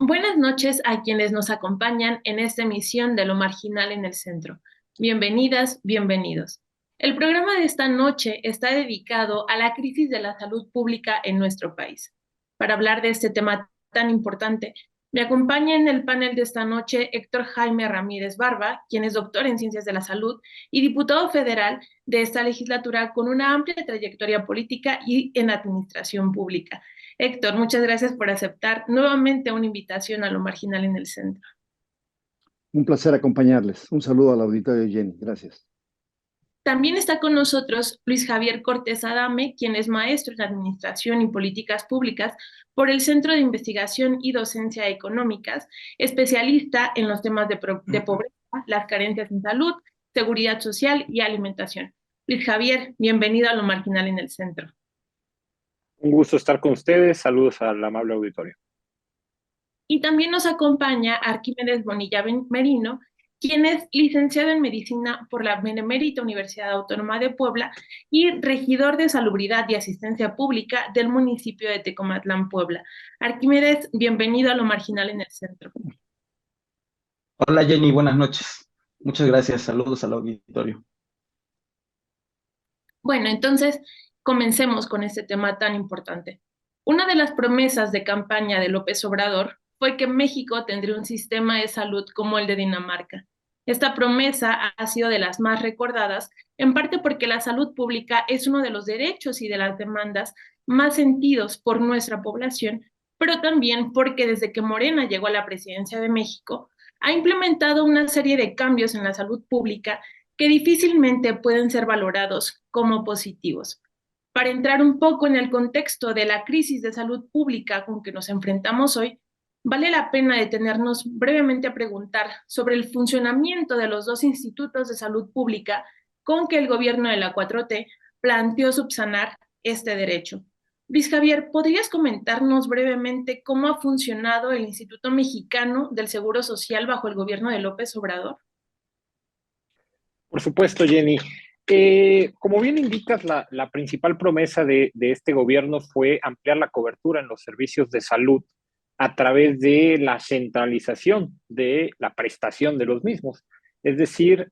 Buenas noches a quienes nos acompañan en esta emisión de Lo Marginal en el Centro. Bienvenidas, bienvenidos. El programa de esta noche está dedicado a la crisis de la salud pública en nuestro país. Para hablar de este tema tan importante, me acompaña en el panel de esta noche Héctor Jaime Ramírez Barba, quien es doctor en Ciencias de la Salud y diputado federal de esta legislatura con una amplia trayectoria política y en administración pública. Héctor, muchas gracias por aceptar nuevamente una invitación a Lo Marginal en el Centro. Un placer acompañarles. Un saludo al auditorio, Jenny. Gracias. También está con nosotros Luis Javier Cortés Adame, quien es maestro en Administración y Políticas Públicas por el Centro de Investigación y Docencia Económicas, especialista en los temas de pobreza, las carencias en salud, seguridad social y alimentación. Luis Javier, bienvenido a Lo Marginal en el Centro. Un gusto estar con ustedes. Saludos al amable auditorio. Y también nos acompaña Arquímedes Bonilla Merino, quien es licenciado en Medicina por la Benemérita Universidad Autónoma de Puebla y regidor de Salubridad y Asistencia Pública del municipio de Tecomatitlán, Puebla. Arquímedes, bienvenido a Lo Marginal en el Centro. Hola Jenny, buenas noches. Muchas gracias. Saludos al auditorio. Bueno, entonces comencemos con este tema tan importante. Una de las promesas de campaña de López Obrador fue que México tendría un sistema de salud como el de Dinamarca. Esta promesa ha sido de las más recordadas, en parte porque la salud pública es uno de los derechos y de las demandas más sentidos por nuestra población, pero también porque desde que Morena llegó a la presidencia de México, ha implementado una serie de cambios en la salud pública que difícilmente pueden ser valorados como positivos. Para entrar un poco en el contexto de la crisis de salud pública con que nos enfrentamos hoy, vale la pena detenernos brevemente a preguntar sobre el funcionamiento de los dos institutos de salud pública con que el gobierno de la 4T planteó subsanar este derecho. Luis Javier, ¿podrías comentarnos brevemente cómo ha funcionado el Instituto Mexicano del Seguro Social bajo el gobierno de López Obrador? Por supuesto, Jenny. Como bien indicas, la principal promesa de este gobierno fue ampliar la cobertura en los servicios de salud a través de la centralización de la prestación de los mismos. Es decir,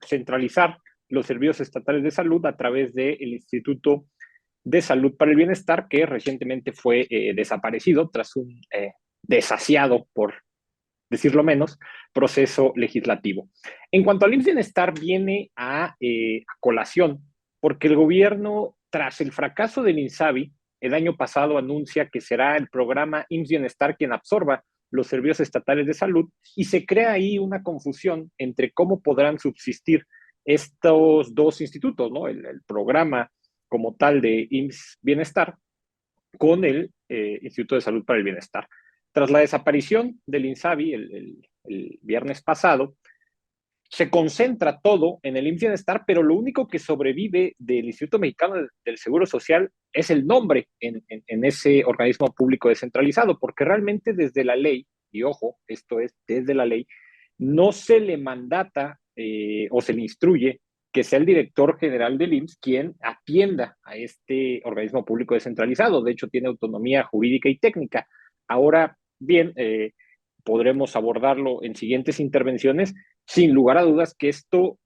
centralizar los servicios estatales de salud a través del Instituto de Salud para el Bienestar, que recientemente fue desaparecido tras un desasiado, por decirlo menos, proceso legislativo. En cuanto al IMSS Bienestar, viene a colación, porque el gobierno, tras el fracaso del INSABI, el año pasado anuncia que será el programa IMSS Bienestar quien absorba los servicios estatales de salud, y se crea ahí una confusión entre cómo podrán subsistir estos dos institutos, ¿no? El programa como tal de IMSS Bienestar con el Instituto de Salud para el Bienestar. Tras la desaparición del INSABI el viernes pasado, se concentra todo en el IMSS Bienestar, pero lo único que sobrevive del Instituto Mexicano del Seguro Social es el nombre en ese organismo público descentralizado, porque realmente desde la ley, y ojo, esto es desde la ley, no se le mandata o se le instruye que sea el director general del IMSS quien atienda a este organismo público descentralizado. De hecho, tiene autonomía jurídica y técnica. Ahora bien, podremos abordarlo en siguientes intervenciones. Sin lugar a dudas que esto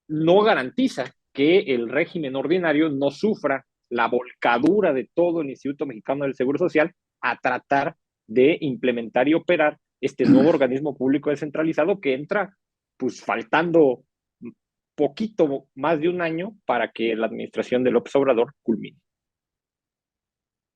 no garantiza que el régimen ordinario no sufra la volcadura de todo el Instituto Mexicano del Seguro Social a tratar de implementar y operar este nuevo organismo público descentralizado que entra pues faltando poquito más de un año para que la administración de López Obrador culmine.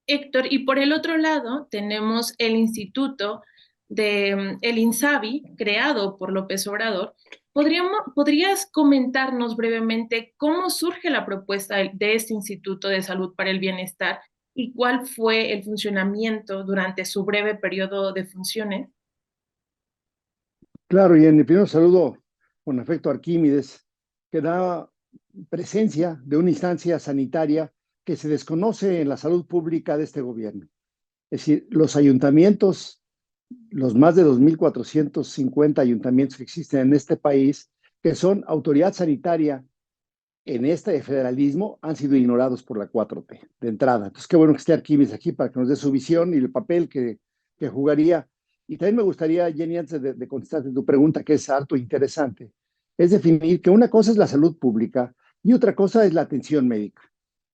Héctor, y por el otro lado tenemos el Instituto el INSABI, creado por López Obrador. ¿Podrías comentarnos brevemente cómo surge la propuesta de este Instituto de Salud para el Bienestar y cuál fue el funcionamiento durante su breve periodo de funciones? Claro, y en el primer saludo con afecto a Arquímedes, que da presencia de una instancia sanitaria que se desconoce en la salud pública de este gobierno. Es decir, los ayuntamientos, los más de 2.450 ayuntamientos que existen en este país, que son autoridad sanitaria en este federalismo, han sido ignorados por la 4T de entrada. Entonces, qué bueno que esté Arquímedes aquí para que nos dé su visión y el papel que jugaría. Y también me gustaría, Jenny, antes de contestarte tu pregunta, que es harto interesante, es definir que una cosa es la salud pública y otra cosa es la atención médica.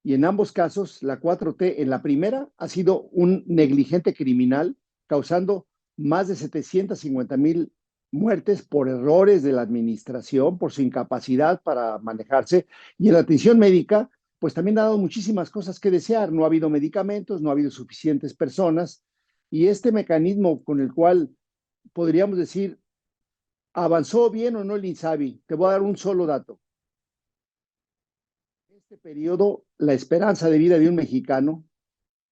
Y en ambos casos, la 4T en la primera ha sido un negligente criminal, causando más de 750,000 muertes por errores de la administración, por su incapacidad para manejarse. Y en la atención médica, pues también ha dado muchísimas cosas que desear. No ha habido medicamentos, no ha habido suficientes personas. Y este mecanismo con el cual podríamos decir, ¿avanzó bien o no el INSABI? Te voy a dar un solo dato. En este periodo, la esperanza de vida de un mexicano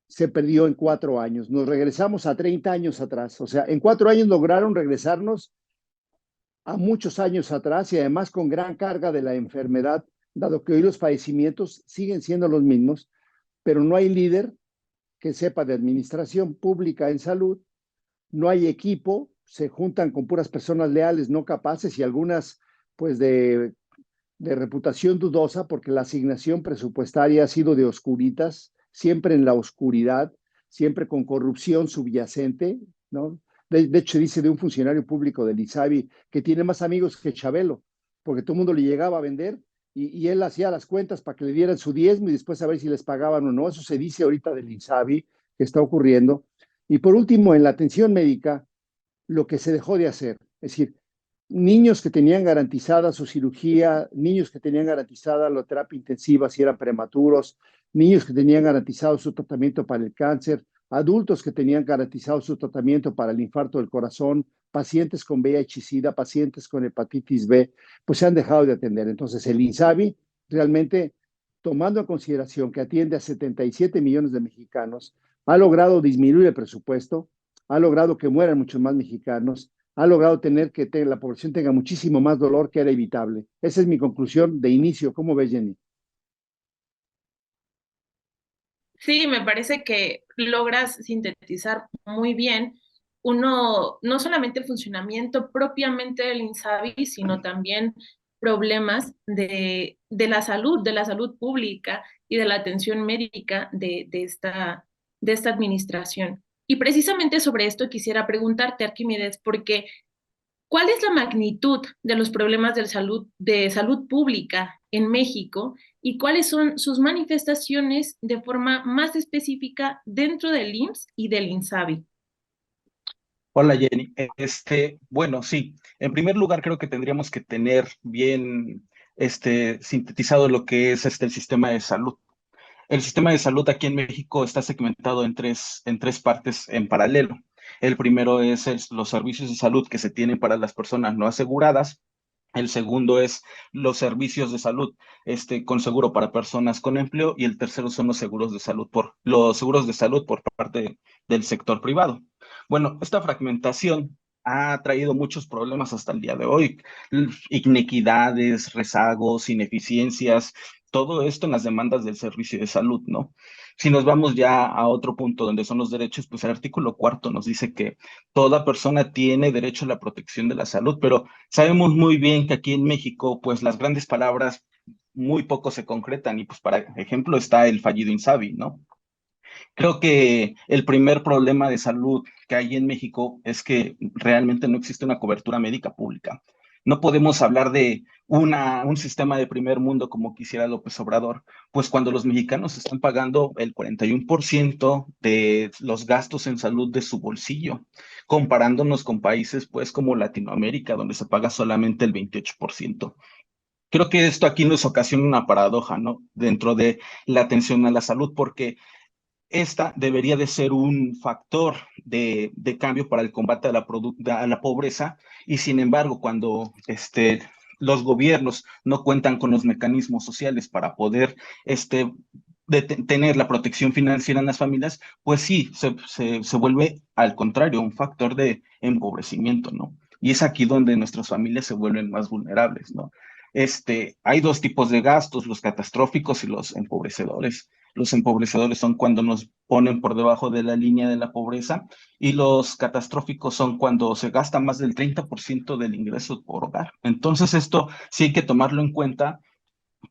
se perdió en 4 años. Nos regresamos a 30 años atrás. O sea, en 4 años lograron regresarnos a muchos años atrás y además con gran carga de la enfermedad, dado que hoy los padecimientos siguen siendo los mismos, pero no hay líder que sepa de administración pública en salud, no hay equipo, se juntan con puras personas leales, no capaces y algunas pues de reputación dudosa porque la asignación presupuestaria ha sido de oscuritas, siempre en la oscuridad, siempre con corrupción subyacente, ¿no? De hecho, dice de un funcionario público del INSABI que tiene más amigos que Chabelo, porque todo el mundo le llegaba a vender y él hacía las cuentas para que le dieran su diezmo y después a ver si les pagaban o no. Eso se dice ahorita del INSABI que está ocurriendo. Y por último, en la atención médica, lo que se dejó de hacer, es decir, niños que tenían garantizada su cirugía, niños que tenían garantizada la terapia intensiva si eran prematuros, niños que tenían garantizado su tratamiento para el cáncer, adultos que tenían garantizado su tratamiento para el infarto del corazón, pacientes con VIH-Sida, pacientes con hepatitis B, pues se han dejado de atender. Entonces, el INSABI realmente, tomando en consideración que atiende a 77 millones de mexicanos, ha logrado disminuir el presupuesto, ha logrado que mueran muchos más mexicanos, ha logrado tener que la población tenga muchísimo más dolor que era evitable. Esa es mi conclusión de inicio. ¿Cómo ves, Jenny? Sí, me parece que logras sintetizar muy bien uno, no solamente el funcionamiento propiamente del INSABI, sino también problemas de la salud pública y de la atención médica de esta administración. Y precisamente sobre esto quisiera preguntarte, Arquímedes, porque ¿cuál es la magnitud de los problemas de salud pública en México y cuáles son sus manifestaciones de forma más específica dentro del IMSS y del INSABI? Hola Jenny. Bueno, sí, en primer lugar creo que tendríamos que tener bien sintetizado lo que es el sistema de salud. El sistema de salud aquí en México está segmentado en tres partes en paralelo. El primero es los servicios de salud que se tienen para las personas no aseguradas. El segundo es los servicios de salud, con seguro para personas con empleo. Y el tercero son los seguros de salud por parte del sector privado. Bueno, esta fragmentación ha traído muchos problemas hasta el día de hoy, inequidades, rezagos, ineficiencias, todo esto en las demandas del servicio de salud, ¿no? Si nos vamos ya a otro punto donde son los derechos, pues el artículo 4 nos dice que toda persona tiene derecho a la protección de la salud, pero sabemos muy bien que aquí en México, pues las grandes palabras muy poco se concretan y pues para ejemplo está el fallido INSABI, ¿no? Creo que el primer problema de salud que hay en México es que realmente no existe una cobertura médica pública. No podemos hablar de un sistema de primer mundo como quisiera López Obrador, pues cuando los mexicanos están pagando el 41% de los gastos en salud de su bolsillo, comparándonos con países pues como Latinoamérica, donde se paga solamente el 28%. Creo que esto aquí nos ocasiona una paradoja, ¿no? Dentro de la atención a la salud, porque esta debería de ser un factor de cambio para el combate a la pobreza y sin embargo, cuando los gobiernos no cuentan con los mecanismos sociales para poder tener la protección financiera en las familias, pues sí, se vuelve al contrario un factor de empobrecimiento, ¿no? Y es aquí donde nuestras familias se vuelven más vulnerables, ¿no? Hay dos tipos de gastos, los catastróficos y los empobrecedores. Los empobrecedores son cuando nos ponen por debajo de la línea de la pobreza y los catastróficos son cuando se gasta más del 30% del ingreso por hogar. Entonces esto sí hay que tomarlo en cuenta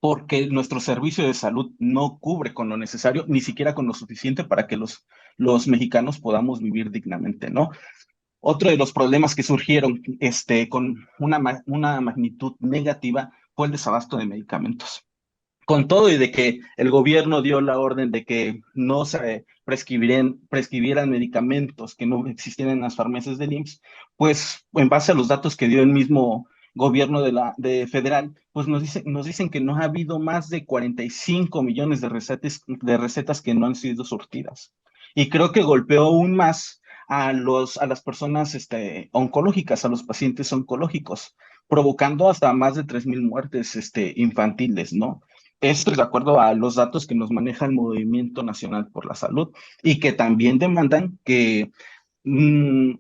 porque nuestro servicio de salud no cubre con lo necesario, ni siquiera con lo suficiente para que los mexicanos podamos vivir dignamente, ¿no? Otro de los problemas que surgieron con una magnitud negativa fue el desabasto de medicamentos. Con todo y de que el gobierno dio la orden de que no se prescribieran medicamentos que no existían en las farmacias del IMSS, pues en base a los datos que dio el mismo gobierno de federal, pues nos dicen que no ha habido más de 45 millones de recetas que no han sido surtidas. Y creo que golpeó aún más a las personas oncológicas, a los pacientes oncológicos, provocando hasta más de 3,000 muertes infantiles, ¿no? Esto es de acuerdo a los datos que nos maneja el Movimiento Nacional por la Salud y que también demandan que mm,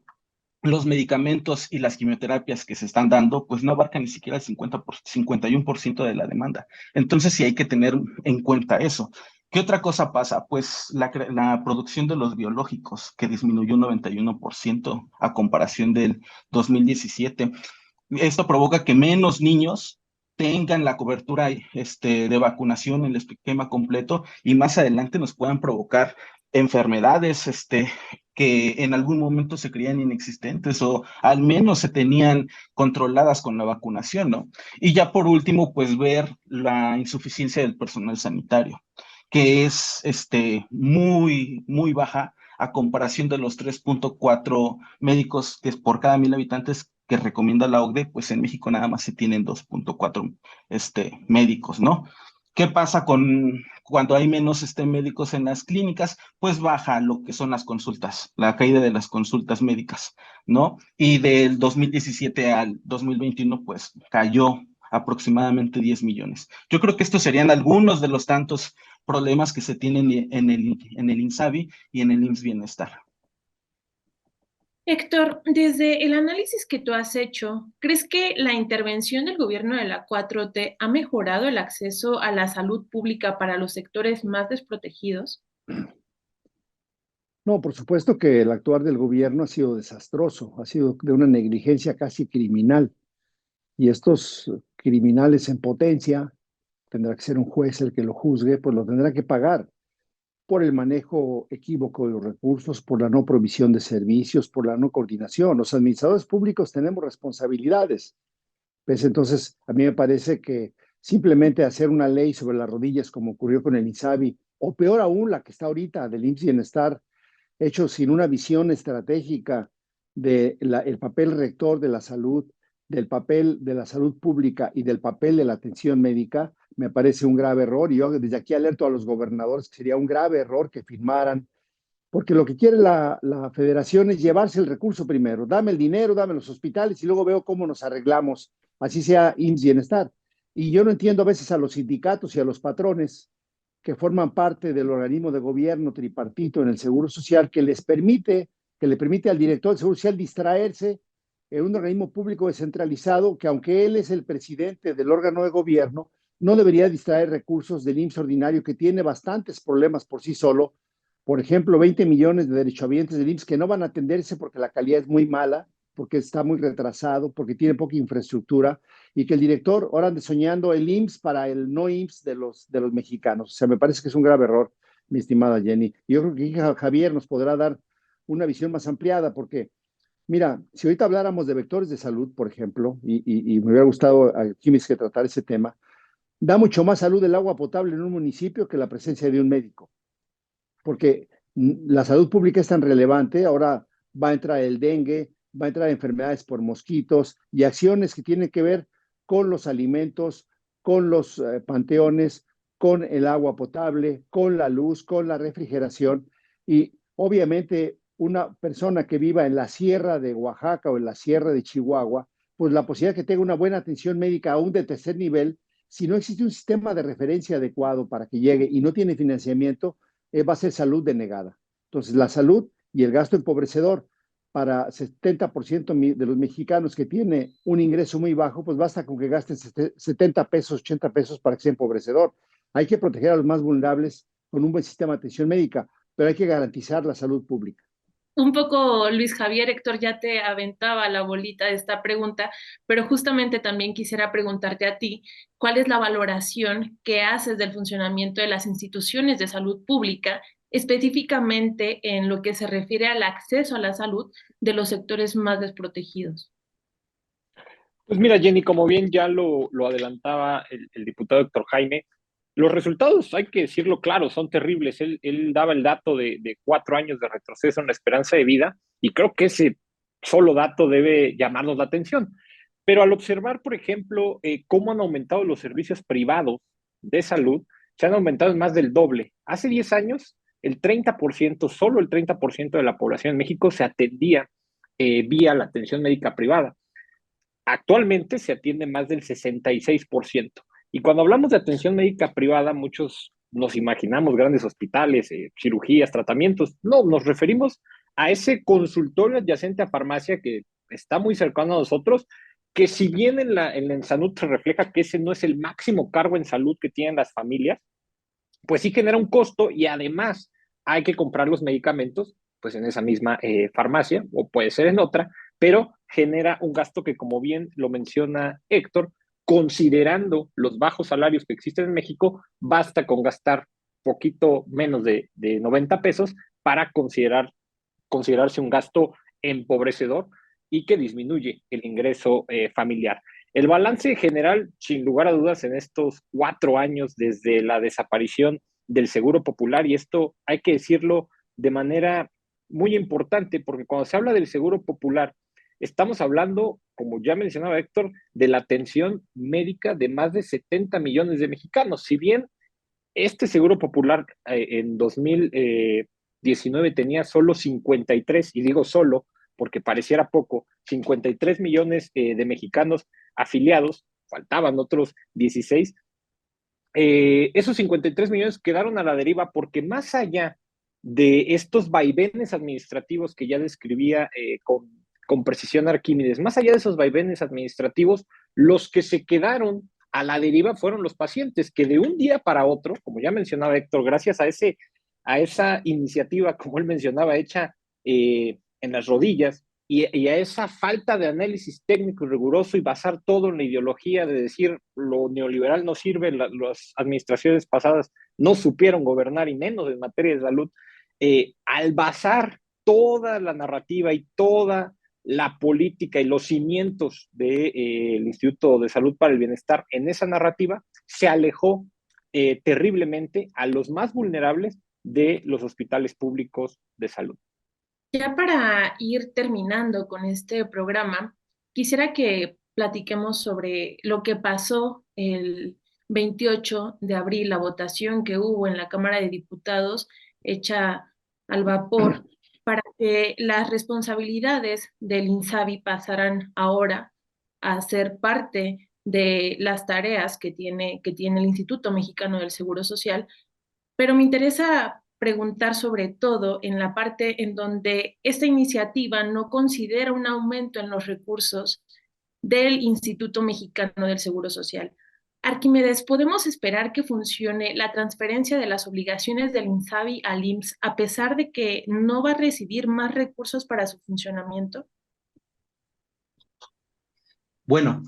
los medicamentos y las quimioterapias que se están dando, pues no abarcan ni siquiera el 51% de la demanda. Entonces sí hay que tener en cuenta eso. ¿Qué otra cosa pasa? Pues la producción de los biológicos, que disminuyó un 91% a comparación del 2017. Esto provoca que menos niños tengan la cobertura de vacunación en el esquema completo y más adelante nos puedan provocar enfermedades que en algún momento se creían inexistentes o al menos se tenían controladas con la vacunación, ¿no? Y ya por último, pues ver la insuficiencia del personal sanitario, que es muy, muy baja a comparación de los 3,4 médicos que es por cada 1,000 habitantes que recomienda la OCDE, pues en México nada más se tienen 2,4 médicos, ¿no? ¿Qué pasa cuando hay menos médicos en las clínicas? Pues baja lo que son las consultas, la caída de las consultas médicas, ¿no? Y del 2017 al 2021, pues cayó aproximadamente 10 millones. Yo creo que estos serían algunos de los tantos problemas que se tienen en el INSABI y en el IMSS Bienestar. Héctor, desde el análisis que tú has hecho, ¿crees que la intervención del gobierno de la 4T ha mejorado el acceso a la salud pública para los sectores más desprotegidos? No, por supuesto que el actuar del gobierno ha sido desastroso, ha sido de una negligencia casi criminal. Y estos criminales en potencia, tendrá que ser un juez el que lo juzgue, pues lo tendrá que pagar por el manejo equívoco de los recursos, por la no provisión de servicios, por la no coordinación. Los administradores públicos tenemos responsabilidades. Pues entonces, a mí me parece que simplemente hacer una ley sobre las rodillas, como ocurrió con el INSABI, o peor aún, la que está ahorita del IMSS Bienestar, hecho sin una visión estratégica del papel rector de la salud, del papel de la salud pública y del papel de la atención médica, me parece un grave error. Y yo desde aquí alerto a los gobernadores que sería un grave error que firmaran, porque lo que quiere la federación es llevarse el recurso primero. Dame el dinero, dame los hospitales y luego veo cómo nos arreglamos, así sea IMSS Bienestar. Y yo no entiendo a veces a los sindicatos y a los patrones que forman parte del organismo de gobierno tripartito en el Seguro Social, que le permite al director del Seguro Social distraerse en un organismo público descentralizado, que aunque él es el presidente del órgano de gobierno, no debería distraer recursos del IMSS ordinario, que tiene bastantes problemas por sí solo. Por ejemplo, 20 millones de derechohabientes del IMSS que no van a atenderse porque la calidad es muy mala, porque está muy retrasado, porque tiene poca infraestructura, y que el director ahora ande soñando el IMSS para el no IMSS de los mexicanos. O sea, me parece que es un grave error, mi estimada Jenny. Y yo creo que Javier nos podrá dar una visión más ampliada, porque, mira, si ahorita habláramos de vectores de salud, por ejemplo, y me hubiera gustado aquí que tratar ese tema, da mucho más salud el agua potable en un municipio que la presencia de un médico, porque la salud pública es tan relevante. Ahora va a entrar el dengue, va a entrar enfermedades por mosquitos y acciones que tienen que ver con los alimentos, con los panteones, con el agua potable, con la luz, con la refrigeración. Y obviamente una persona que viva en la sierra de Oaxaca o en la sierra de Chihuahua, pues la posibilidad de que tenga una buena atención médica aún de tercer nivel, si no existe un sistema de referencia adecuado para que llegue y no tiene financiamiento, va a ser salud denegada. Entonces, la salud y el gasto empobrecedor para 70% de los mexicanos que tiene un ingreso muy bajo, pues basta con que gasten 70 pesos, 80 pesos para que sea empobrecedor. Hay que proteger a los más vulnerables con un buen sistema de atención médica, pero hay que garantizar la salud pública. Un poco, Luis Javier, Héctor ya te aventaba la bolita de esta pregunta, pero justamente también quisiera preguntarte a ti, ¿cuál es la valoración que haces del funcionamiento de las instituciones de salud pública, específicamente en lo que se refiere al acceso a la salud de los sectores más desprotegidos? Pues mira, Jenny, como bien ya lo adelantaba el diputado Héctor Jaime, los resultados, hay que decirlo claro, son terribles. Él daba el dato de 4 años de retroceso en la esperanza de vida y creo que ese solo dato debe llamarnos la atención. Pero al observar, por ejemplo, cómo han aumentado los servicios privados de salud, se han aumentado en más del doble. Hace 10 años, el 30%, solo el 30% de la población en México se atendía vía la atención médica privada. Actualmente se atiende más del 66%. Y cuando hablamos de atención médica privada, muchos nos imaginamos grandes hospitales, cirugías, tratamientos. No, nos referimos a ese consultorio adyacente a farmacia que está muy cercano a nosotros, que si bien en salud se refleja que ese no es el máximo cargo en salud que tienen las familias, pues sí genera un costo y además hay que comprar los medicamentos pues en esa misma farmacia o puede ser en otra, pero genera un gasto que, como bien lo menciona Héctor, considerando los bajos salarios que existen en México, basta con gastar poquito menos de 90 pesos para considerarse un gasto empobrecedor y que disminuye el ingreso familiar. El balance general, sin lugar a dudas, en estos 4 años desde la desaparición del Seguro Popular, y esto hay que decirlo de manera muy importante, porque cuando se habla del Seguro Popular, estamos hablando, como ya mencionaba Héctor, de la atención médica de más de 70 millones de mexicanos. Si bien este Seguro Popular en 2019 tenía solo 53, y digo solo porque pareciera poco, 53 millones de mexicanos afiliados, faltaban otros 16, esos 53 millones quedaron a la deriva porque más allá de estos vaivenes administrativos que ya describía con precisión Arquímedes, más allá de esos vaivenes administrativos, los que se quedaron a la deriva fueron los pacientes, que de un día para otro, como ya mencionaba Héctor, gracias a esa iniciativa, como él mencionaba, hecha en las rodillas, y a esa falta de análisis técnico y riguroso y basar todo en la ideología de decir lo neoliberal no sirve, las administraciones pasadas no supieron gobernar y menos en materia de salud, al basar toda la narrativa y toda la política y los cimientos del Instituto de Salud para el Bienestar en esa narrativa, se alejó terriblemente a los más vulnerables de los hospitales públicos de salud. Ya para ir terminando con este programa, quisiera que platiquemos sobre lo que pasó el 28 de abril, la votación que hubo en la Cámara de Diputados hecha al vapor para que las responsabilidades del INSABI pasaran ahora a ser parte de las tareas que tiene el Instituto Mexicano del Seguro Social, pero me interesa preguntar sobre todo en la parte en donde esta iniciativa no considera un aumento en los recursos del Instituto Mexicano del Seguro Social. Arquímedes, ¿podemos esperar que funcione la transferencia de las obligaciones del INSABI al IMSS a pesar de que no va a recibir más recursos para su funcionamiento? Bueno,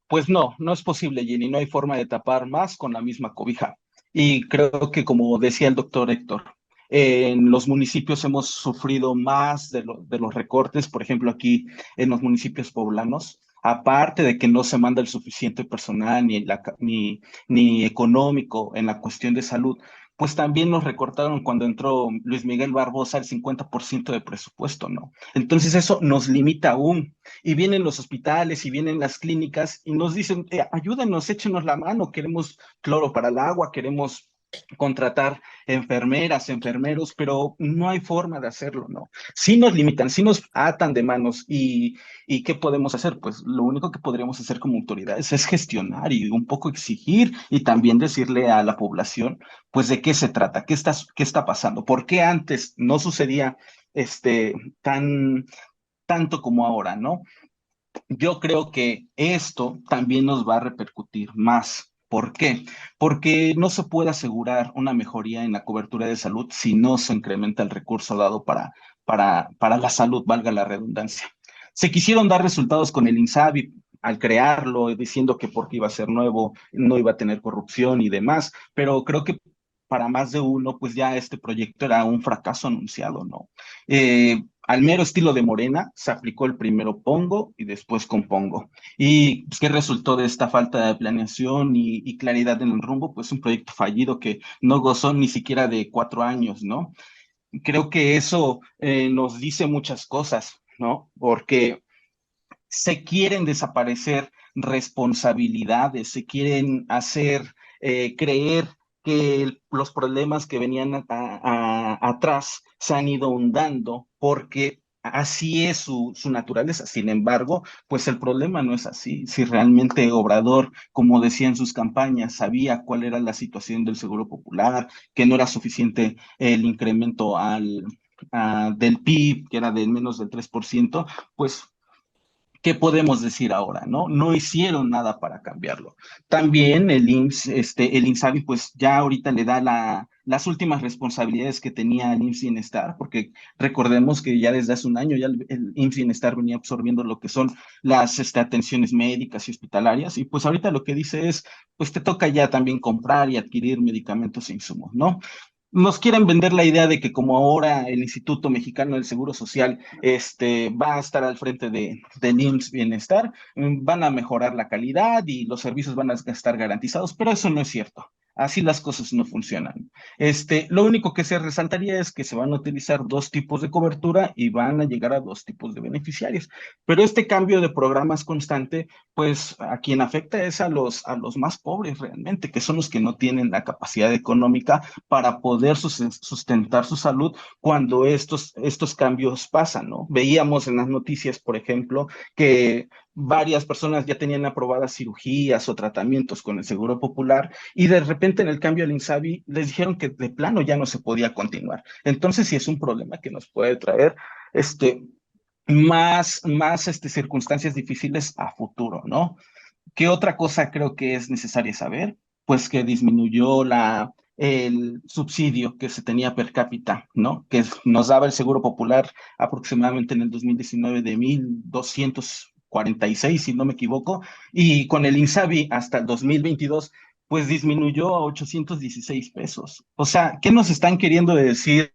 pues no es posible, Jenny, no hay forma de tapar más con la misma cobija. Y creo que, como decía el doctor Héctor, en los municipios hemos sufrido más de los recortes, por ejemplo, aquí en los municipios poblanos, aparte de que no se manda el suficiente personal ni económico en la cuestión de salud, pues también nos recortaron cuando entró Luis Miguel Barbosa el 50% de presupuesto, ¿no? Entonces eso nos limita aún. Y vienen los hospitales y vienen las clínicas y nos dicen, ayúdenos, échenos la mano, queremos cloro para el agua, queremos contratar enfermeras, enfermeros, pero no hay forma de hacerlo, ¿no? Sí nos limitan, sí nos atan de manos y ¿qué podemos hacer? Pues lo único que podríamos hacer como autoridades es gestionar y un poco exigir y también decirle a la población, pues de qué se trata, qué está pasando, por qué antes no sucedía tan, tanto como ahora, ¿no? Yo creo que esto también nos va a repercutir más. ¿Por qué? Porque no se puede asegurar una mejoría en la cobertura de salud si no se incrementa el recurso dado para la salud, valga la redundancia. Se quisieron dar resultados con el INSABI al crearlo, diciendo que porque iba a ser nuevo, no iba a tener corrupción y demás, pero creo que para más de uno, pues ya este proyecto era un fracaso anunciado, ¿no? Al mero estilo de Morena, se aplicó el primero pongo y después compongo. ¿Y pues, qué resultó de esta falta de planeación y claridad en el rumbo? Pues un proyecto fallido que no gozó ni siquiera de 4 años, ¿no? Creo que eso nos dice muchas cosas, ¿no? Porque se quieren desaparecer responsabilidades, se quieren hacer creer que los problemas que venían atrás se han ido hundando porque así es su naturaleza. Sin embargo, pues el problema no es así. Si realmente Obrador, como decía en sus campañas, sabía cuál era la situación del Seguro Popular, que no era suficiente el incremento del PIB, que era de menos del 3%, pues ¿qué podemos decir ahora, no? No hicieron nada para cambiarlo. También el IMSS, el INSABI, pues ya ahorita le da las últimas responsabilidades que tenía el IMSS Bienestar, porque recordemos que ya desde hace un año ya el IMSS Bienestar venía absorbiendo lo que son las atenciones médicas y hospitalarias, y pues ahorita lo que dice es, pues te toca ya también comprar y adquirir medicamentos e insumos, ¿no? Nos quieren vender la idea de que como ahora el Instituto Mexicano del Seguro Social va a estar al frente del IMSS Bienestar, van a mejorar la calidad y los servicios van a estar garantizados, pero eso no es cierto. Así las cosas no funcionan. Lo único que se resaltaría es que se van a utilizar dos tipos de cobertura y van a llegar a dos tipos de beneficiarios. Pero este cambio de programas constante, pues a quien afecta es a los más pobres realmente, que son los que no tienen la capacidad económica para poder sustentar su salud cuando estos cambios pasan, ¿no? Veíamos en las noticias, por ejemplo, que varias personas ya tenían aprobadas cirugías o tratamientos con el Seguro Popular y de repente en el cambio al INSABI les dijeron que de plano ya no se podía continuar. Entonces sí es un problema que nos puede traer más circunstancias difíciles a futuro, ¿no? ¿Qué otra cosa creo que es necesaria saber? Pues que disminuyó el subsidio que se tenía per cápita, ¿no? Nos daba el Seguro Popular aproximadamente en el 2019 de 1,246, si no me equivoco, y con el INSABI hasta el 2022, pues disminuyó a 816 pesos. O sea, ¿qué nos están queriendo decir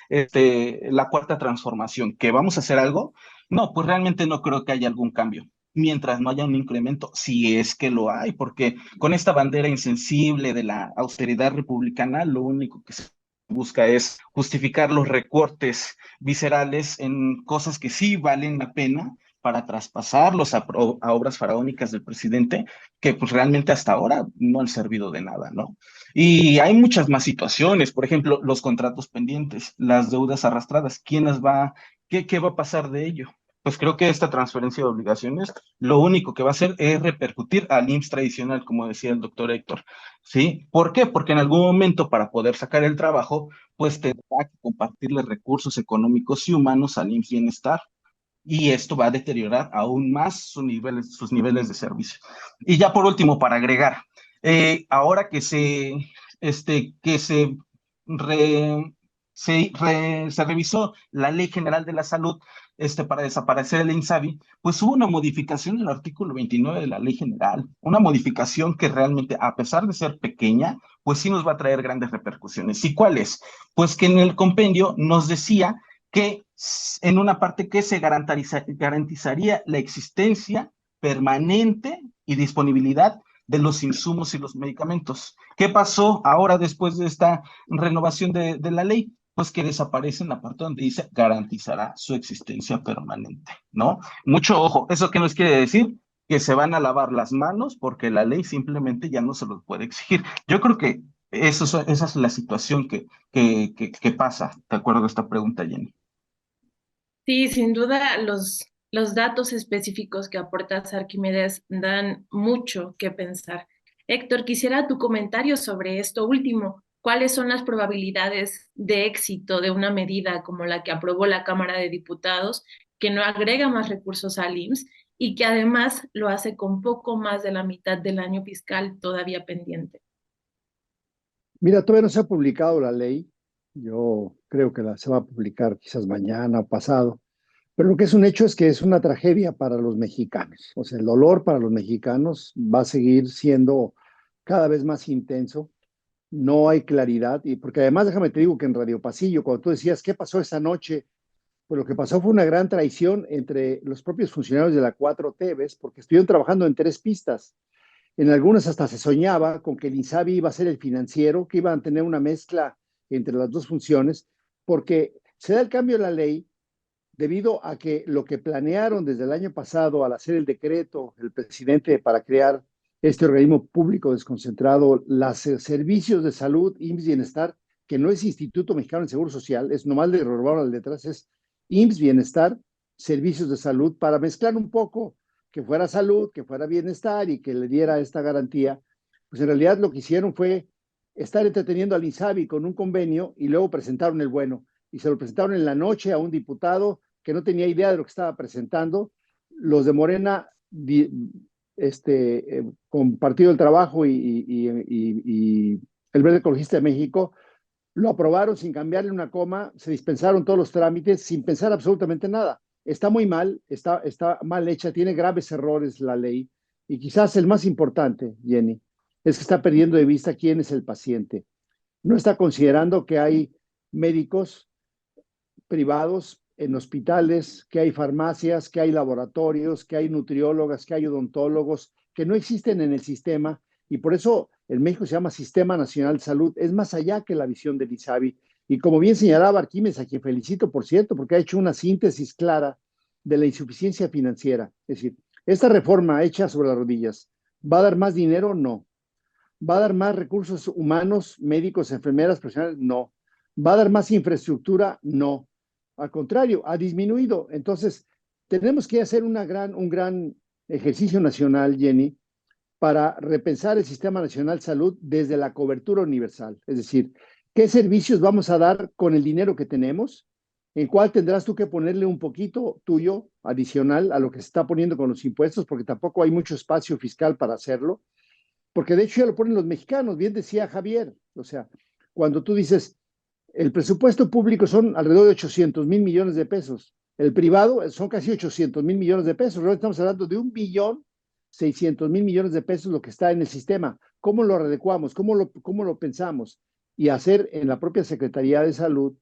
la cuarta transformación? ¿Que vamos a hacer algo? No, pues realmente no creo que haya algún cambio mientras no haya un incremento, si es que lo hay, porque con esta bandera insensible de la austeridad republicana, lo único que se busca es justificar los recortes viscerales en cosas que sí valen la pena para traspasarlos a obras faraónicas del presidente, que pues realmente hasta ahora no han servido de nada, ¿no? Y hay muchas más situaciones, por ejemplo, los contratos pendientes, las deudas arrastradas, qué va a pasar de ello? Pues creo que esta transferencia de obligaciones lo único que va a hacer es repercutir al IMSS tradicional, como decía el doctor Héctor, ¿sí? ¿Por qué? Porque en algún momento para poder sacar el trabajo, pues tendrá que compartirle recursos económicos y humanos al IMSS Bienestar. Y esto va a deteriorar aún más sus niveles de servicio. Y ya por último, para agregar, ahora re- se revisó la Ley General de la Salud para desaparecer el INSABI, pues hubo una modificación en el artículo 29 de la Ley General, una modificación que realmente, a pesar de ser pequeña, pues sí nos va a traer grandes repercusiones. ¿Y cuáles? Pues que en el compendio nos decía que en una parte que se garantizaría la existencia permanente y disponibilidad de los insumos y los medicamentos. ¿Qué pasó ahora después de esta renovación de la ley? Pues que desaparece en la parte donde dice garantizará su existencia permanente, ¿no? Mucho ojo, ¿eso qué nos quiere decir? Que se van a lavar las manos porque la ley simplemente ya no se los puede exigir. Yo creo que esa es la situación que pasa, de acuerdo a esta pregunta, Jenny. Sí, sin duda los datos específicos que aportas Arquímedes dan mucho que pensar. Héctor, quisiera tu comentario sobre esto último. ¿Cuáles son las probabilidades de éxito de una medida como la que aprobó la Cámara de Diputados, que no agrega más recursos al IMSS y que además lo hace con poco más de la mitad del año fiscal todavía pendiente? Mira, todavía no se ha publicado la ley. Yo creo que se va a publicar quizás mañana o pasado. Pero lo que es un hecho es que es una tragedia para los mexicanos. O sea, el dolor para los mexicanos va a seguir siendo cada vez más intenso. No hay claridad. Y porque además, déjame te digo que en Radio Pasillo, cuando tú decías, ¿qué pasó esa noche? Pues lo que pasó fue una gran traición entre los propios funcionarios de la 4T, ¿ves? Porque estuvieron trabajando en tres pistas. En algunas hasta se soñaba con que el INSABI iba a ser el financiero, que iban a tener una mezcla entre las dos funciones, porque se da el cambio de la ley debido a que lo que planearon desde el año pasado al hacer el decreto, el presidente, para crear este organismo público desconcentrado, los servicios de salud, IMSS Bienestar, que no es Instituto Mexicano del Seguro Social, es nomás le robaron las letras, es IMSS Bienestar, servicios de salud, para mezclar un poco, que fuera salud, que fuera bienestar y que le diera esta garantía. Pues en realidad lo que hicieron fue estar entreteniendo al INSABI con un convenio y luego presentaron el bueno. Y se lo presentaron en la noche a un diputado que no tenía idea de lo que estaba presentando. Los de Morena, con Partido del Trabajo y el Verde Ecologista de México, lo aprobaron sin cambiarle una coma, se dispensaron todos los trámites sin pensar absolutamente nada. Está muy mal, está mal hecha, tiene graves errores la ley. Y quizás el más importante, Jenny, es que está perdiendo de vista quién es el paciente. No está considerando que hay médicos privados en hospitales, que hay farmacias, que hay laboratorios, que hay nutriólogas, que hay odontólogos, que no existen en el sistema, y por eso en México se llama Sistema Nacional de Salud. Es más allá que la visión del INSABI. Y como bien señalaba Arquímedes, a quien felicito, por cierto, porque ha hecho una síntesis clara de la insuficiencia financiera. Es decir, esta reforma hecha sobre las rodillas, ¿va a dar más dinero? No. ¿Va a dar más recursos humanos, médicos, enfermeras, profesionales? No. ¿Va a dar más infraestructura? No. Al contrario, ha disminuido. Entonces, tenemos que hacer un gran ejercicio nacional, Jenny, para repensar el Sistema Nacional de Salud desde la cobertura universal. Es decir, ¿qué servicios vamos a dar con el dinero que tenemos? ¿En cuál tendrás tú que ponerle un poquito tuyo adicional a lo que se está poniendo con los impuestos? Porque tampoco hay mucho espacio fiscal para hacerlo. Porque de hecho ya lo ponen los mexicanos, bien decía Javier. O sea, cuando tú dices, el presupuesto público son alrededor de 800,000 millones de pesos. El privado son casi 800,000 millones de pesos. Ahora estamos hablando de 1,600,000 millones de pesos lo que está en el sistema. ¿Cómo lo adecuamos? ¿Cómo lo pensamos? Y hacer en la propia Secretaría de Salud,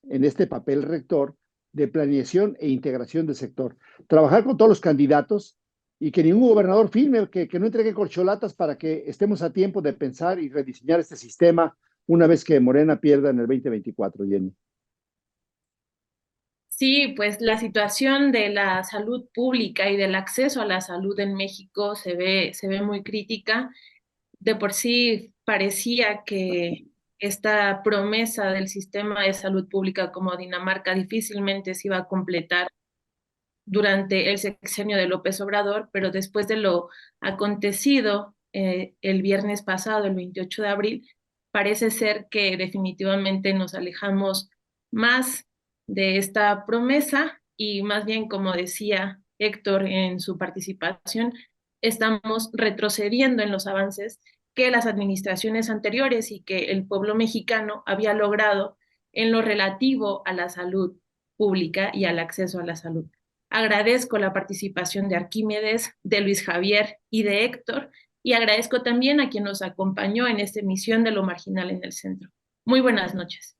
en este papel rector, de planeación e integración del sector. Trabajar con todos los candidatos y que ningún gobernador firme, que no entregue corcholatas para que estemos a tiempo de pensar y rediseñar este sistema una vez que Morena pierda en el 2024, Jenny. Sí, pues la situación de la salud pública y del acceso a la salud en México se ve muy crítica. De por sí parecía que esta promesa del sistema de salud pública como Dinamarca difícilmente se iba a completar durante el sexenio de López Obrador, pero después de lo acontecido el viernes pasado, el 28 de abril, parece ser que definitivamente nos alejamos más de esta promesa y más bien, como decía Héctor en su participación, estamos retrocediendo en los avances que las administraciones anteriores y que el pueblo mexicano había logrado en lo relativo a la salud pública y al acceso a la salud. Agradezco la participación de Arquímedes, de Luis Javier y de Héctor, y agradezco también a quien nos acompañó en esta emisión de Lo Marginal en el Centro. Muy buenas noches.